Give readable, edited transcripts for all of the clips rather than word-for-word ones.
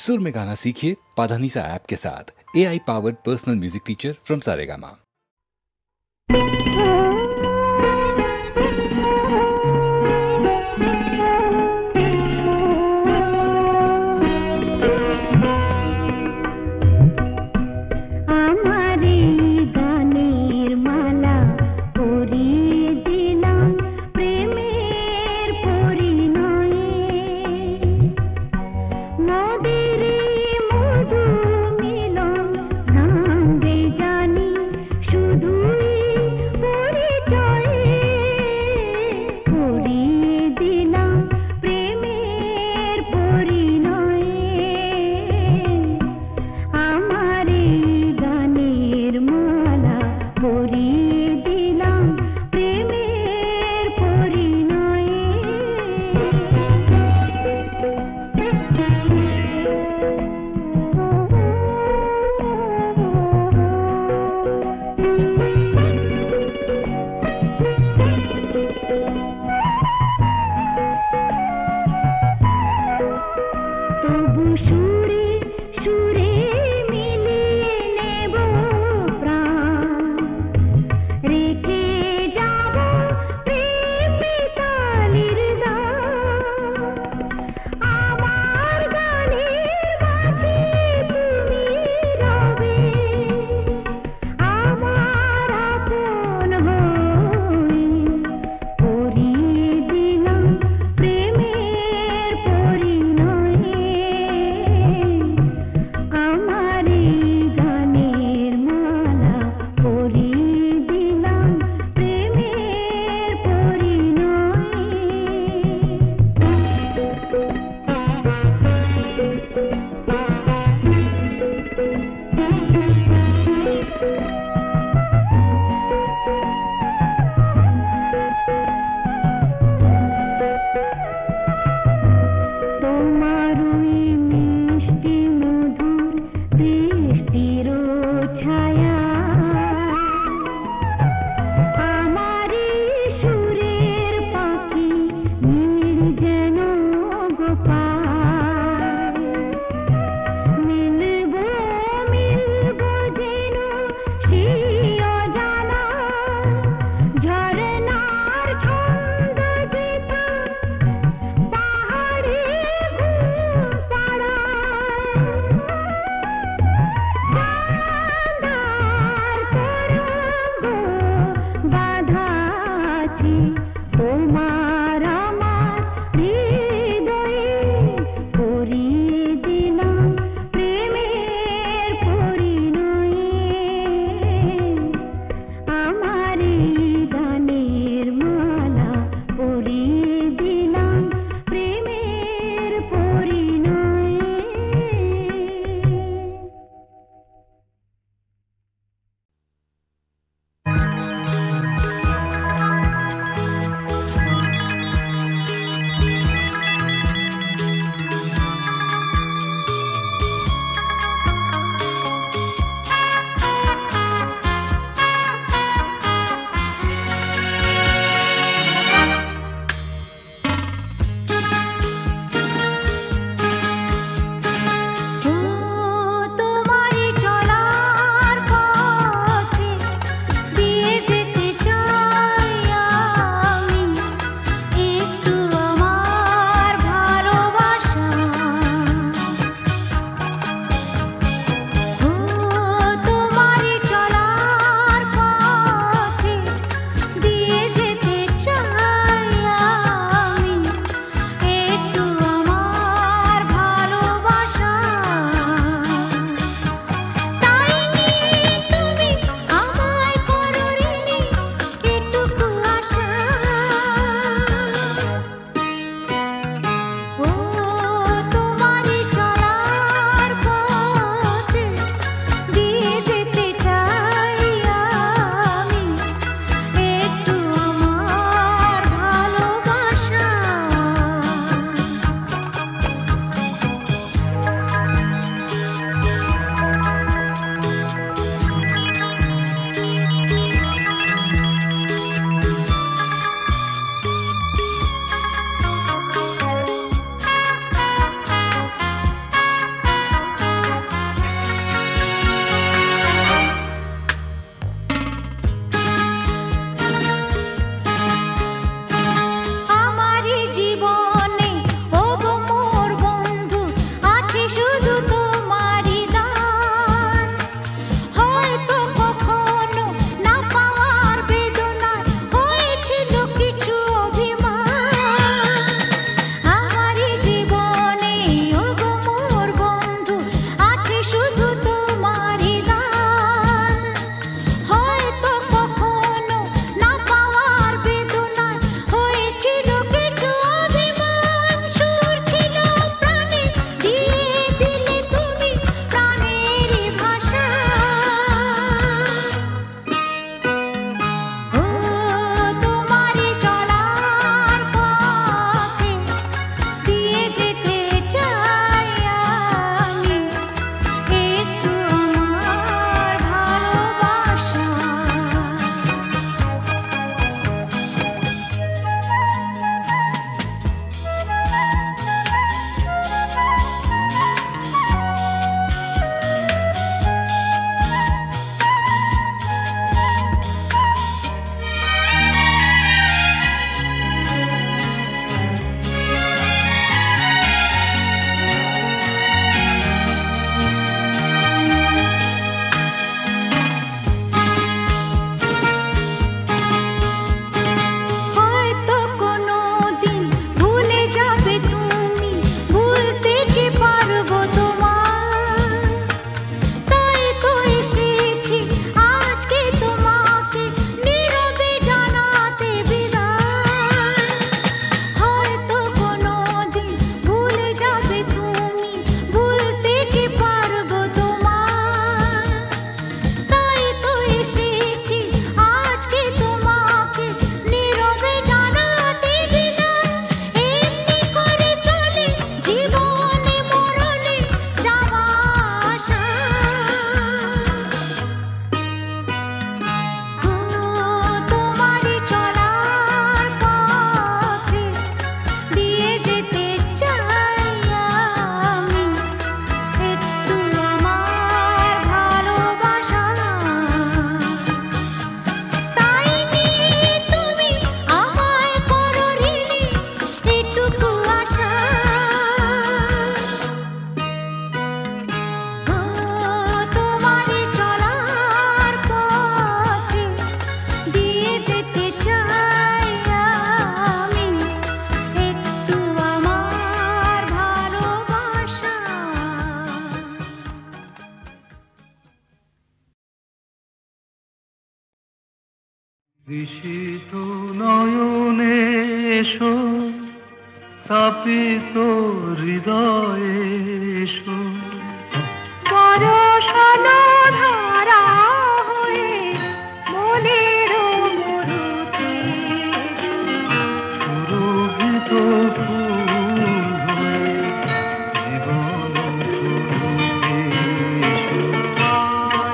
सुर में गाना सीखिए पाधानीसा ऐप के साथ। AI powered personal music teacher from Saregama. বিশিত নয়নে এসো, তাপিত হৃদয়ে এসো, বরষানো ধারা হয়ে মনের মরুতে সুরভিত ফুল হয়ে জীবন ফুলতে এসো।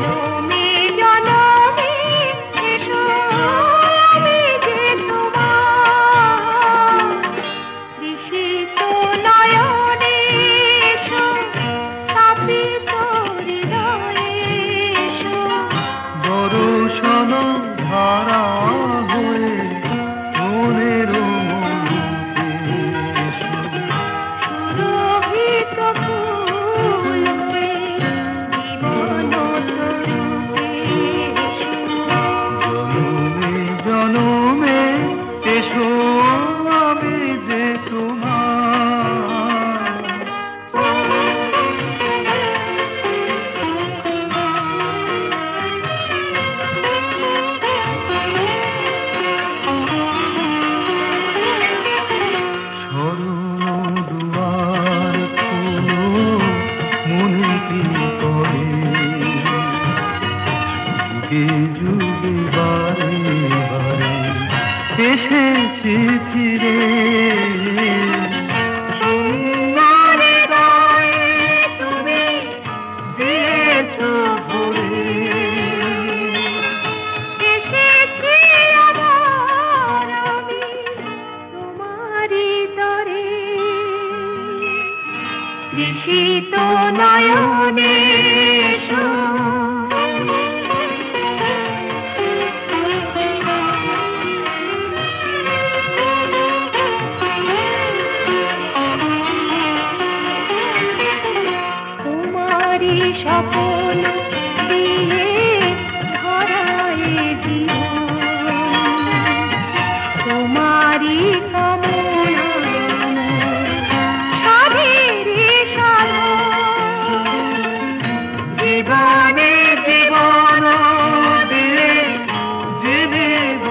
জনমে জনমে এসো, আমি যে তোমার বিশিত নয়নে এসো, তাপিত হৃদয়ে এসো, বরষণ ধারা হয়ে মনের মরুতে এসো। সুরভিত ফুল হয়ে জীবন তরুতে এসো। জনমে জনমে এসো, আমি যে তোমার শরণ দুয়ার খোলো, মনে কি করে যুগে যুগে বারে বারে এসেছি ফিরে। তোমার গায়ে তুমি দিয়েছো ভরে, এসেছি আবার আমি তোমারই তরে, বিশিত নয়নে এসো। তোমারই স্বপ্ন দিয়ে ধরায় জীবন, তোমারই কামনা সাধেরে সাধন, জীবনে জীবন দিয়ে জীবিত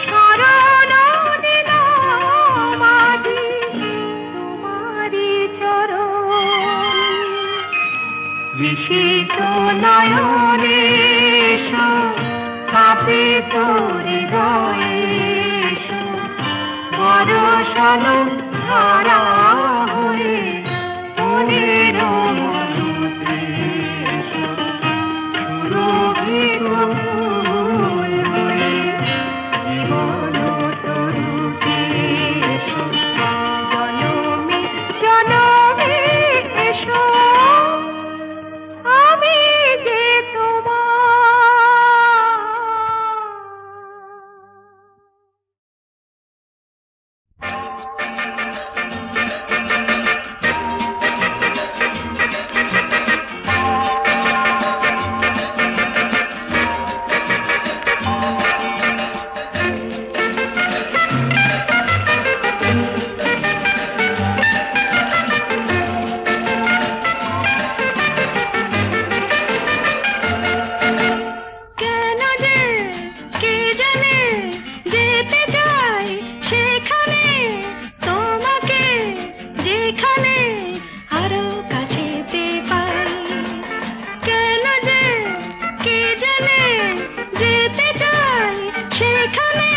শরণ নিলাম আজি তোমারই চরণ, বিশিত নয়নে এসো, তাপিত হৃদয়ে এসো, বরষণ ধারা হয়ে মনের মরুতে এসো, সুরভিত ফুল হয়ে জীবন তরুতে এসো। জনমে জনমে এসো, আমি যে তোমার। কেন যে কে জানে যেতে চাই সেখানে, তোমাকে যেখানে আরো কাছেতে পাই। কেন যে কে জানে যেতে চাই সেখানে,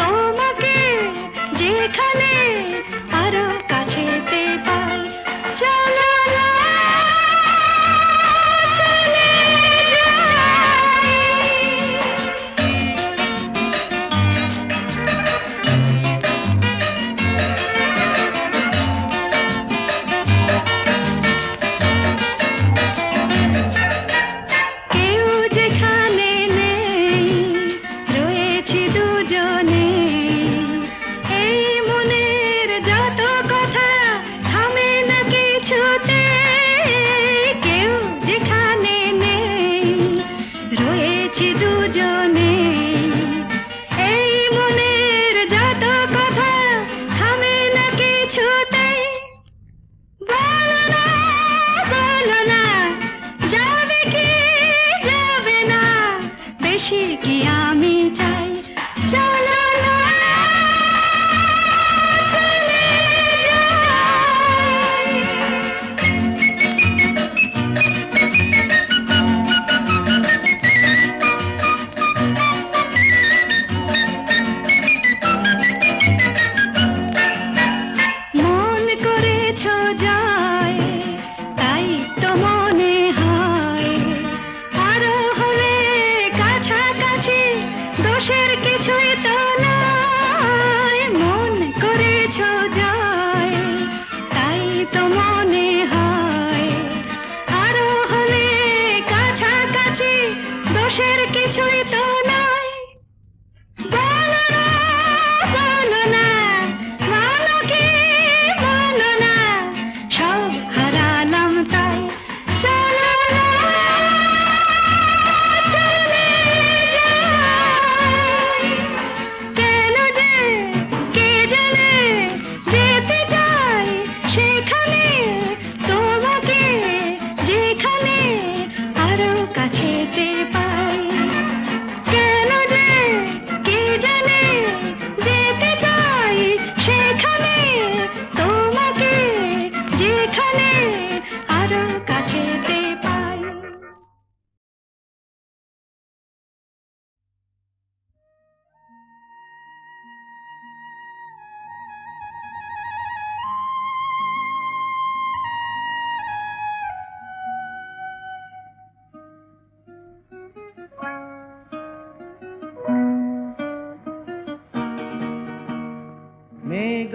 তোমাকে যেখানে আরো কাছেতে পাই। চলো না চলে যাই,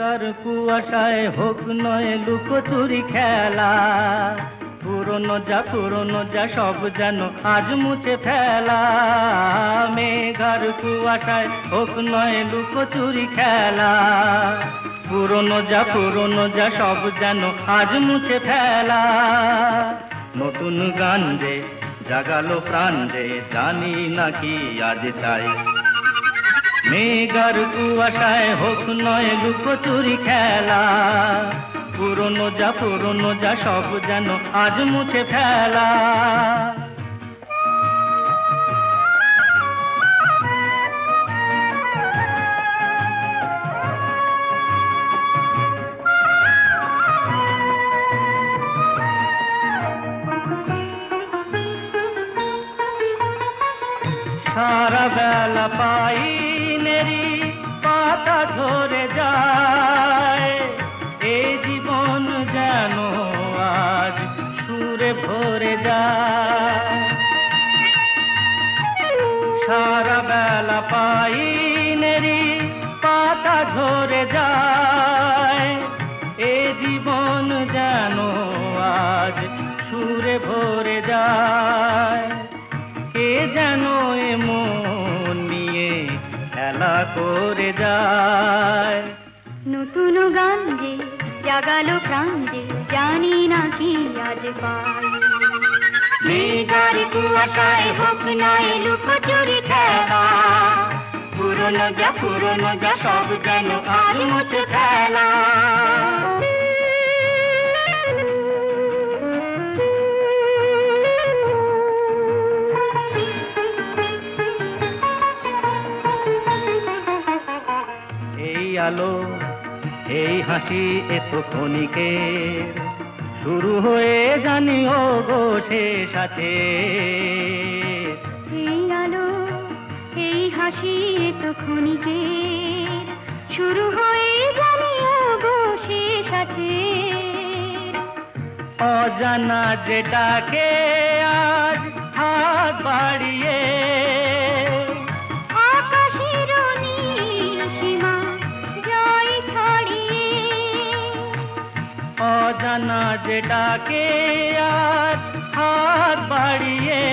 মেঘার কুয়াশায় হোক নয় লুকোচুরি খেলা, পুরনো যা সব যেন আজ মুছে ফেলা। মেঘার কুয়াশায় হোক নয় লুকোচুরি খেলা, পুরনো যা সব যেন আজ মুছে ফেলা। নতুন গান যে জাগালো প্রাণ যে জানি নাকি আজ চাই। মেঘার কুয়াশায় হোক নয় লুকোচুরি খেলা, পুরনো যা সব যেন আজ মুছে ফেলা। সারা বেলা পাইনেরি পাতা ঝরে যায়, এই জীবন যেন আজ সুরে ভরে যায়। সারা বেলা পাইনেরি পাতা ঝরে যায়, এই জীবন যেন আজ সুরে ভরে যায়। কে যেন এমন নিয়ে খেলা করে যায়। নতুন গান যে জাগালো প্রাণ যে জানি না কি আজ পাই। মেঘার কুয়াশায় হোক নয় লুকোচুরি খেলা, পুরনো যা সব যেন আজ মুছে ফেলা। আলো এই হাসি এত ক্ষণিকের, শুরু হয়ে জানি ও গো শেষ আছে। এই আলো এই হাসি এত ক্ষণিকের, শুরু হয়ে জানি ও গো শেষ আছে। অজানা যেটাকে আজ হাত বাড়িয়ে অজানা যেটাকে আর হাত বাড়িয়ে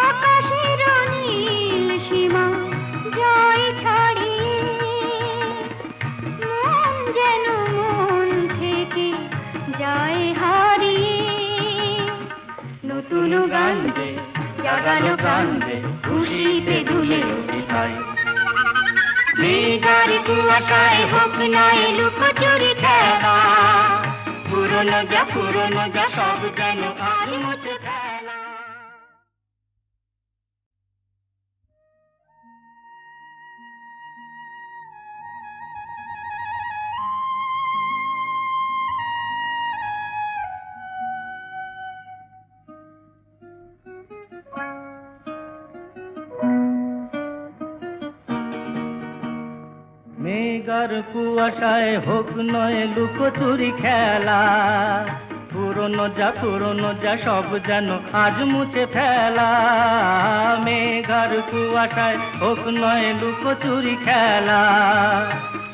আকাশের নীল সীমা জয় ছাড়িয়ে, মন যেন মন থেকে যায় হারিয়ে। নতুন গান যে জাগালো প্রাণ যে খুশিতে দুলে উঠায়। মেঘার কুয়াশায় হোক নয় লুকোচুরি খেলা, পুরনো যা সব যেন আজ মুছে ফেলা। মেঘার কুয়াশায় হোক নয় লুকোচুরি খেলা, পুরনো যা সব যেন আজ মুছে ফেলা। মেঘার কুয়াশায় হোক নয় লুকোচুরি খেলা,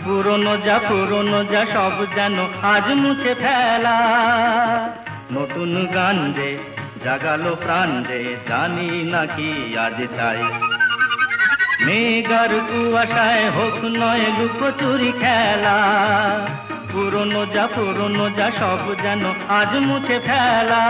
পুরনো যা সব যেন আজ মুছে ফেলা। নতুন গান যে জাগালো প্রাণ যে জানি নাকি আজ চাই। মেঘার কুয়াশায় হোক নয় লুকোচুরি খেলা, পুরনো যা সব যেন আজ মুছে ফেলা।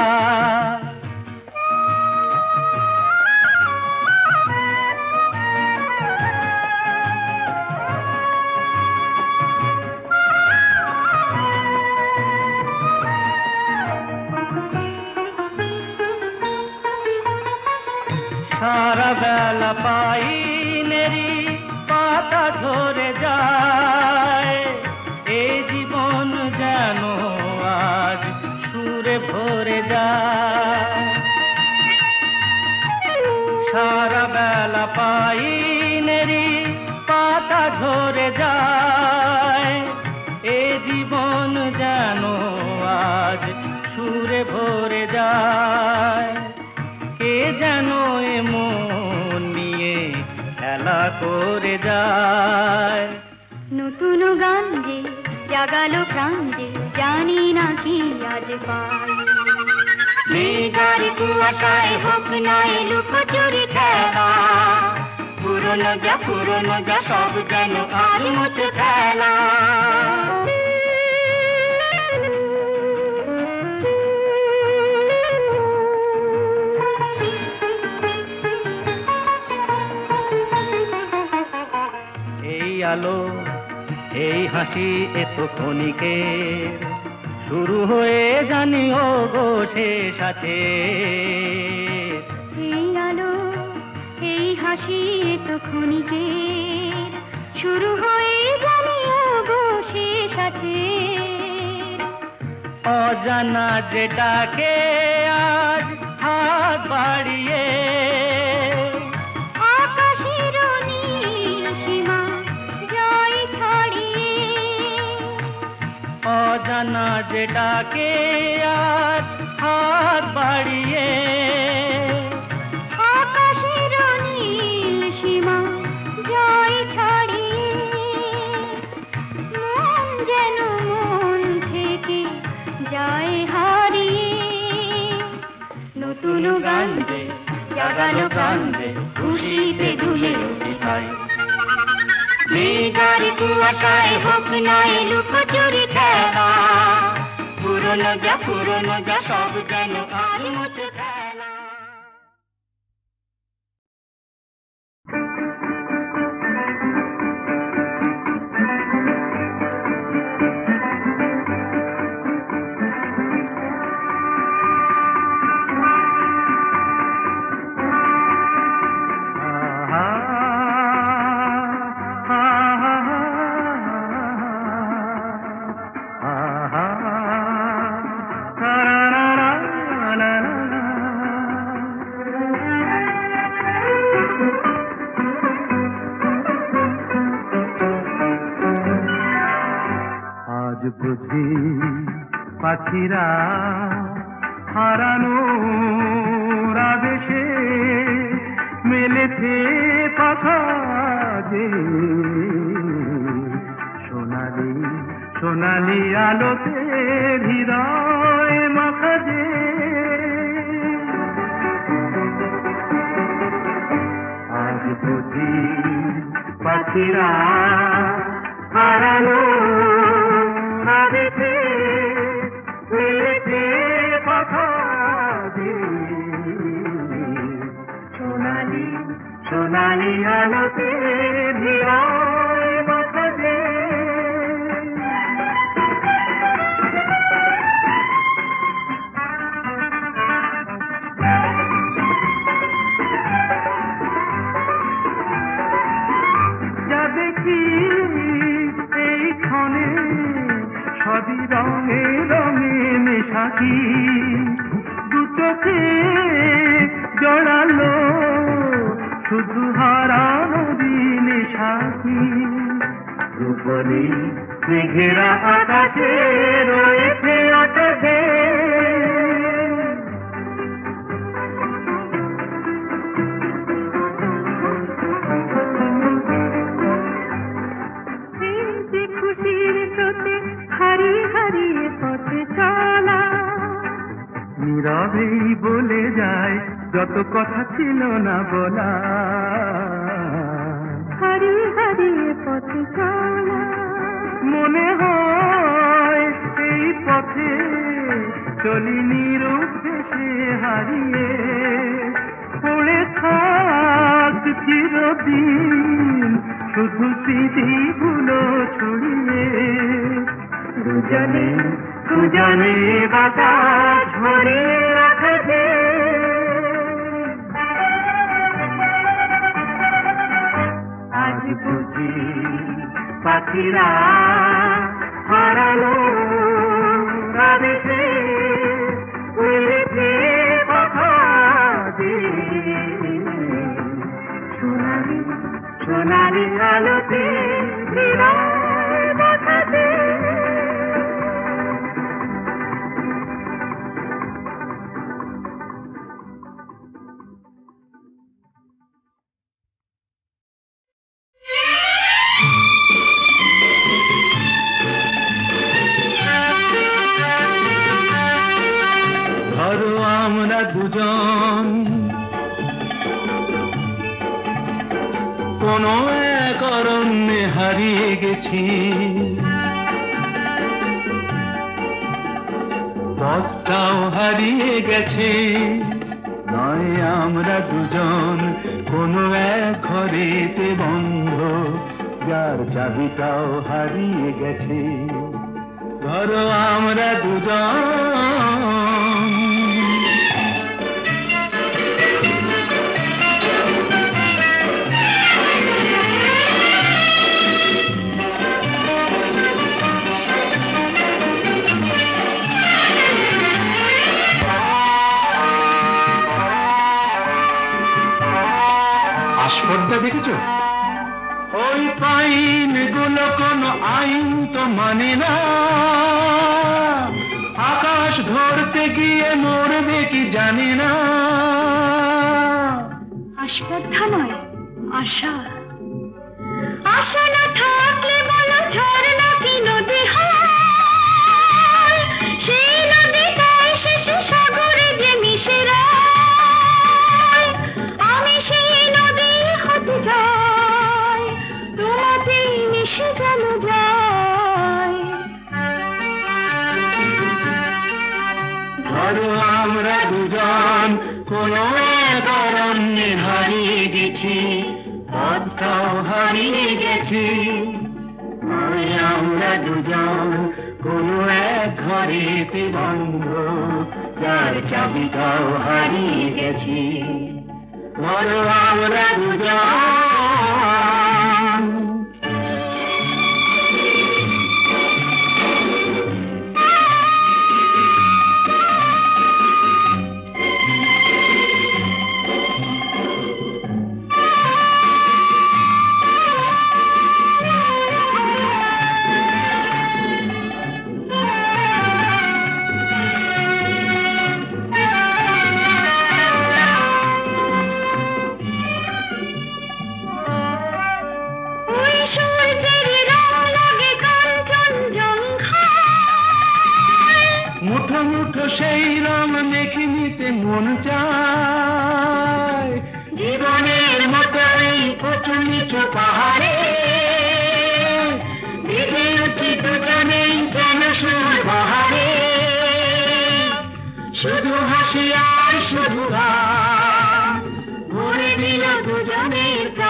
সারা বেলা পাইনেরি পাতা ঝরে যায়, এই জীবন যেন আজ সুরে ভরে যায়। সারা বেলা পাইনেরি পাতা ঝরে যায়, এই জীবন যেন আজ সুরে ভরে যায়। কে যেন এমন নিয়ে খেলা করে যায়। নতুন গান যে জাগালো প্রাণ যে জানি না কি আজ পাই মেঘার কুয়াশায় হোক না লুকোচুরি খেলা পুরনো যা সব যেন আর মুছে ফেলা এই আলো এই হাসি এত ক্ষণিকের শুরু হয়ে জানিও গো শেষ আছে এই আলো এই হাসি তো ক্ষণিকের শুরু হয়ে জানিও গো শেষ আছে অজানা যেটাকে আজ হাত বাড়িয়ে আকাশের নীল সীমা জয় ছড়িয়ে অজানা যেটাকে আজ হাত বাড়িয়ে আকাশের নীল সীমা জয় ছড়িয়ে মন যেন মন থেকে যায় হারিয়ে নতুন গান যে জাগালো গান যে খুশিতে দুলে উঠিতাই মেঘার কুয়াশায় হোক না লুকোচুরি খেলা পুরনো যা সব যেন আর মুছে ফেলা আজ বুঝি পাখিরা হারানো আবেশে মেলেছে পাখা যে সোনালি সোনালি আলোতে হৃদয় মাখা যে আজ বুঝি পাখিরা হারানো আবেশে মেলেছে পাখা যে সোনালি সোনালি আলোতে হৃদয় মাখা যে যা দেখি এই ক্ষণে সবই রঙে রঙে মেশাকি দু চোখে জড়ালো শুধু হারানো দিনে সাথী রূপলি মেঘেরা আকাশে রয়েছে আকাশে খুশির স্রোতে হারিয়ে হারিয়ে পথে চলা নীরবেই বলে যায় যত কথা ছিল না বলা হারিয়ে হারিয়ে পথে চলা মনে হয় এই পথে চলি নিরুদ্দেশে হারিয়ে পড়ে থাক চিরদিন শুধু স্মৃতিগুলো ছড়িয়ে দুজনে দুজনে বাতাস ভরে রাখবে আজ বুঝি পাখিরা হারালো আবেশে উড়েছে পাখা যে সোনালি সোনালি আলোতে হৃদয় বাঁধাতে দুজন কোনো এক অরণ্যে হারিয়ে গেছি, পথটাও হারিয়ে গেছে। নয় আমরা দুজন কোনো এক ঘরেতে বন্ধ, যার চাবিটাও হারিয়ে গেছে। ধরো আমরা দুজন আস্পর্ধা দেখেছো? ওই পাইন গুলো কোনো আইন তো মানে না, আকাশ ধরতে গিয়ে মরবে কি জানি না। আস্পর্ধা নয়, আশা। আশা না থাকলে বলো ঝর্ণা কি নদী হয়? সেই নদীটাই শেষে সাগরে যে মিশে যায়। আমি সেই নদী হতে যাই, তোমাতেই মিশে যেন যায়। ধরো আমরা দুজন কোনো এক অরণ্যে হারিয়ে গেছি, পথটাও হারিয়ে গেছি। নয় আমরা দুজন কোনো এক ঘরেতে বন্ধ, যার চাবিটাও হারিয়ে গেছি। ধরো আমরা দুজন মুঠো মুঠো সেই রং মেখে নিতে মন চায়। জীবনের মতো এই উঁচু নিচু পাহাড়ে ভিজে উঠি দুজনেই যেন সুর বাহারে। শুধু হাসি আর শুধু গান ভরে দিল দুজনের প্রাণ।